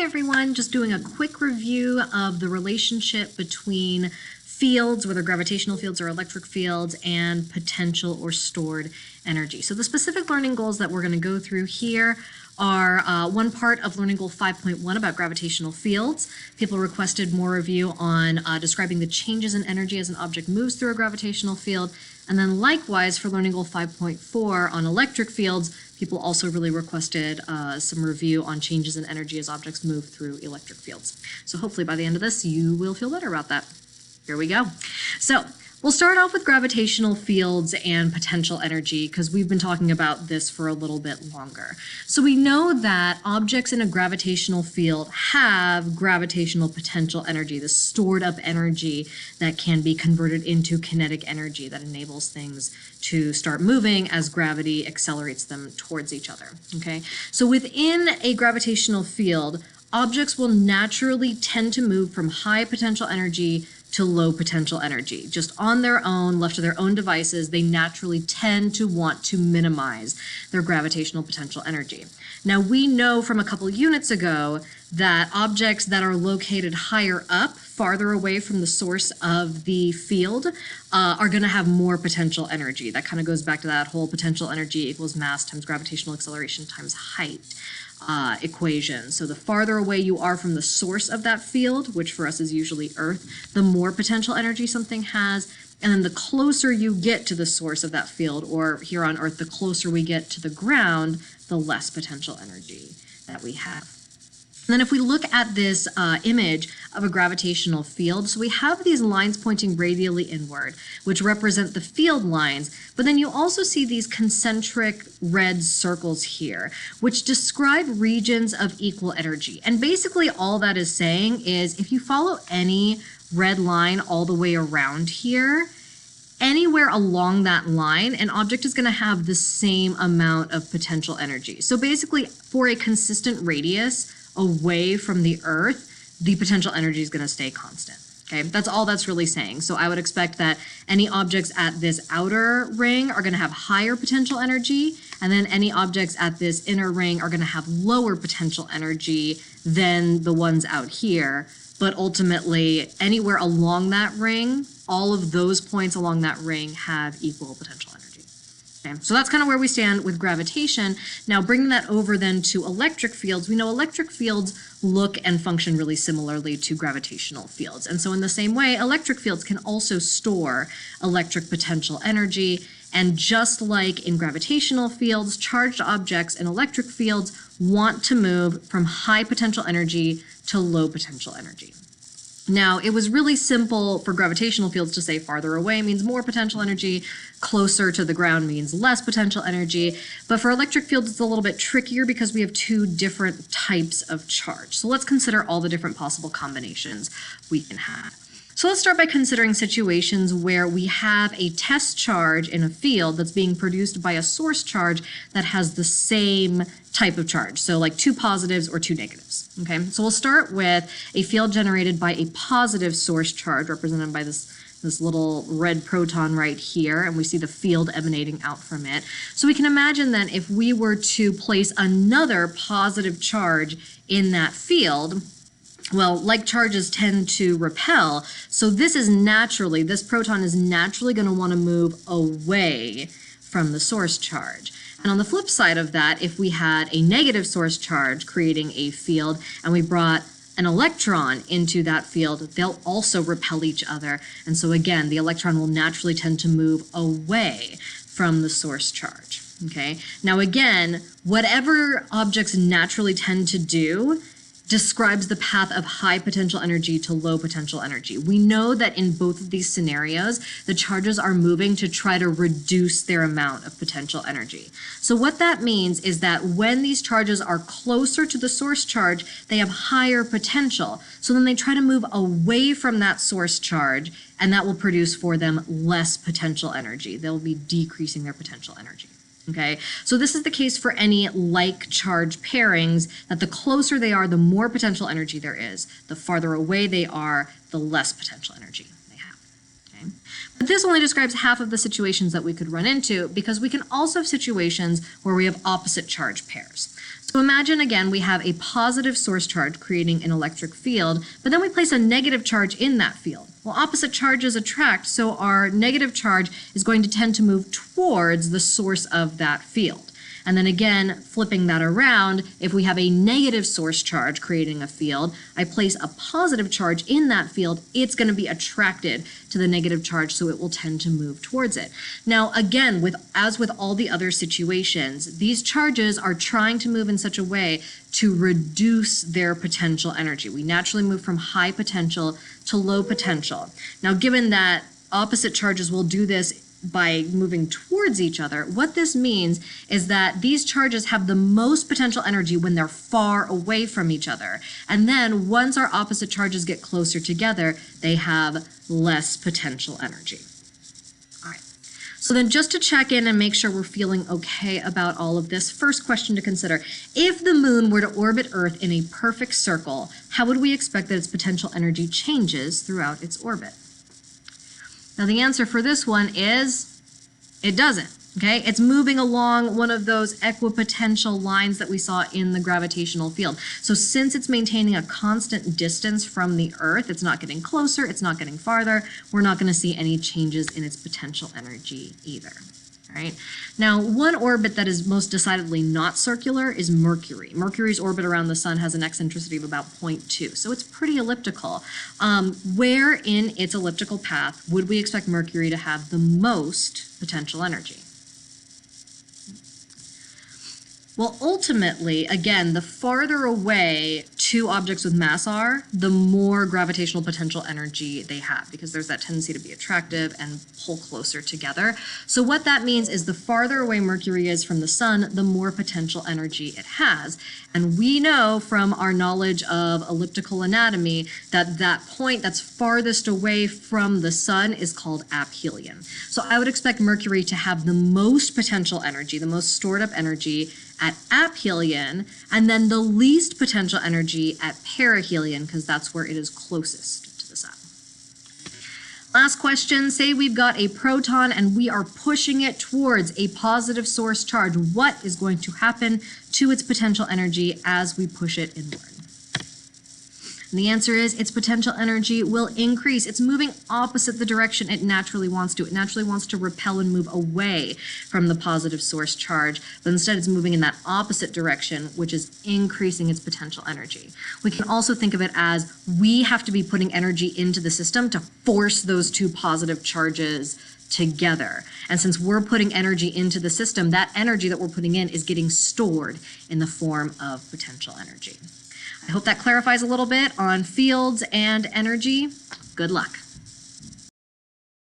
everyone, just doing a quick review of the relationship between fields, whether gravitational fields or electric fields, and potential or stored energy. So the specific learning goals that we're going to go through here are one part of Learning Goal 5.1 about gravitational fields. People requested more review on describing the changes in energy as an object moves through a gravitational field. And then likewise for Learning Goal 5.4 on electric fields, people also really requested some review on changes in energy as objects move through electric fields. So hopefully by the end of this, you will feel better about that. Here we go. So we'll start off with gravitational fields and potential energy because we've been talking about this for a little bit longer. So we know that objects in a gravitational field have gravitational potential energy, the stored up energy that can be converted into kinetic energy that enables things to start moving as gravity accelerates them towards each other. Okay, so within a gravitational field, objects will naturally tend to move from high potential energy to low potential energy. Just on their own, left to their own devices, they naturally tend to want to minimize their gravitational potential energy. Now, we know from a couple units ago that objects that are located higher up, farther away from the source of the field, are going to have more potential energy. That kind of goes back to that whole potential energy equals mass times gravitational acceleration times height equation. So the farther away you are from the source of that field, which for us is usually Earth, the more potential energy something has. And then the closer you get to the source of that field, or here on Earth, the closer we get to the ground, the less potential energy that we have. And then if we look at this image of a gravitational field, so we have these lines pointing radially inward, which represent the field lines, but then you also see these concentric red circles here, which describe regions of equal energy. And basically all that is saying is if you follow any red line all the way around here, anywhere along that line, an object is going to have the same amount of potential energy. So basically, for a consistent radius away from the Earth, the potential energy is going to stay constant. Okay, that's all that's really saying. So I would expect that any objects at this outer ring are going to have higher potential energy, and then any objects at this inner ring are going to have lower potential energy than the ones out here. But ultimately, anywhere along that ring, all of those points along that ring have equal potential energy. Okay, so that's kind of where we stand with gravitation. Now, bringing that over then to electric fields, we know electric fields look and function really similarly to gravitational fields. And so in the same way, electric fields can also store electric potential energy. And just like in gravitational fields, charged objects in electric fields want to move from high potential energy to low potential energy. Now, it was really simple for gravitational fields to say farther away means more potential energy, closer to the ground means less potential energy. But for electric fields, it's a little bit trickier because we have two different types of charge. So let's consider all the different possible combinations we can have. So let's start by considering situations where we have a test charge in a field that's being produced by a source charge that has the same type of charge. So like two positives or two negatives. Okay, so we'll start with a field generated by a positive source charge represented by this little red proton right here, and we see the field emanating out from it. So we can imagine then if we were to place another positive charge in that field, well, like charges tend to repel, so this proton is naturally going to want to move away from the source charge. And on the flip side of that, if we had a negative source charge creating a field and we brought an electron into that field, they'll also repel each other. And so again, the electron will naturally tend to move away from the source charge. Okay. Now again, whatever objects naturally tend to do describes the path of high potential energy to low potential energy. We know that in both of these scenarios, the charges are moving to try to reduce their amount of potential energy. So what that means is that when these charges are closer to the source charge, they have higher potential. So then they try to move away from that source charge, and that will produce for them less potential energy. They'll be decreasing their potential energy. Okay, so this is the case for any like charge pairings, that the closer they are, the more potential energy there is. The farther away they are, the less potential energy they have. Okay? But this only describes half of the situations that we could run into, because we can also have situations where we have opposite charge pairs. So imagine again we have a positive source charge creating an electric field, but then we place a negative charge in that field. Well, opposite charges attract, so our negative charge is going to tend to move towards the source of that field. And then again, flipping that around, if we have a negative source charge creating a field, I place a positive charge in that field, it's going to be attracted to the negative charge, so it will tend to move towards it. Now, again, as with all the other situations, these charges are trying to move in such a way to reduce their potential energy. We naturally move from high potential to low potential. Now, given that opposite charges will do this by moving towards each other, what this means is that these charges have the most potential energy when they're far away from each other. And then once our opposite charges get closer together, they have less potential energy. All right. So then just to check in and make sure we're feeling okay about all of this, first question to consider: if the moon were to orbit Earth in a perfect circle, how would we expect that its potential energy changes throughout its orbit? Now the answer for this one is it doesn't, okay? It's moving along one of those equipotential lines that we saw in the gravitational field. So since it's maintaining a constant distance from the Earth, it's not getting closer, it's not getting farther, we're not going to see any changes in its potential energy either. Right? Now, one orbit that is most decidedly not circular is Mercury. Mercury's orbit around the sun has an eccentricity of about 0.2, so it's pretty elliptical. Where in its elliptical path would we expect Mercury to have the most potential energy? Well, ultimately, again, the farther away two objects with mass are, the more gravitational potential energy they have, because there's that tendency to be attractive and pull closer together. So what that means is the farther away Mercury is from the sun, the more potential energy it has. And we know from our knowledge of elliptical anatomy that that point that's farthest away from the sun is called aphelion. So I would expect Mercury to have the most potential energy, the most stored up energy at aphelion, and then the least potential energy at perihelion, because that's where it is closest to the sun. Last question, say we've got a proton and we are pushing it towards a positive source charge. What is going to happen to its potential energy as we push it inward? And the answer is its potential energy will increase. It's moving opposite the direction it naturally wants to. It naturally wants to repel and move away from the positive source charge, but instead it's moving in that opposite direction, which is increasing its potential energy. We can also think of it as we have to be putting energy into the system to force those two positive charges together. And since we're putting energy into the system, that energy that we're putting in is getting stored in the form of potential energy. I hope that clarifies a little bit on fields and energy. Good luck.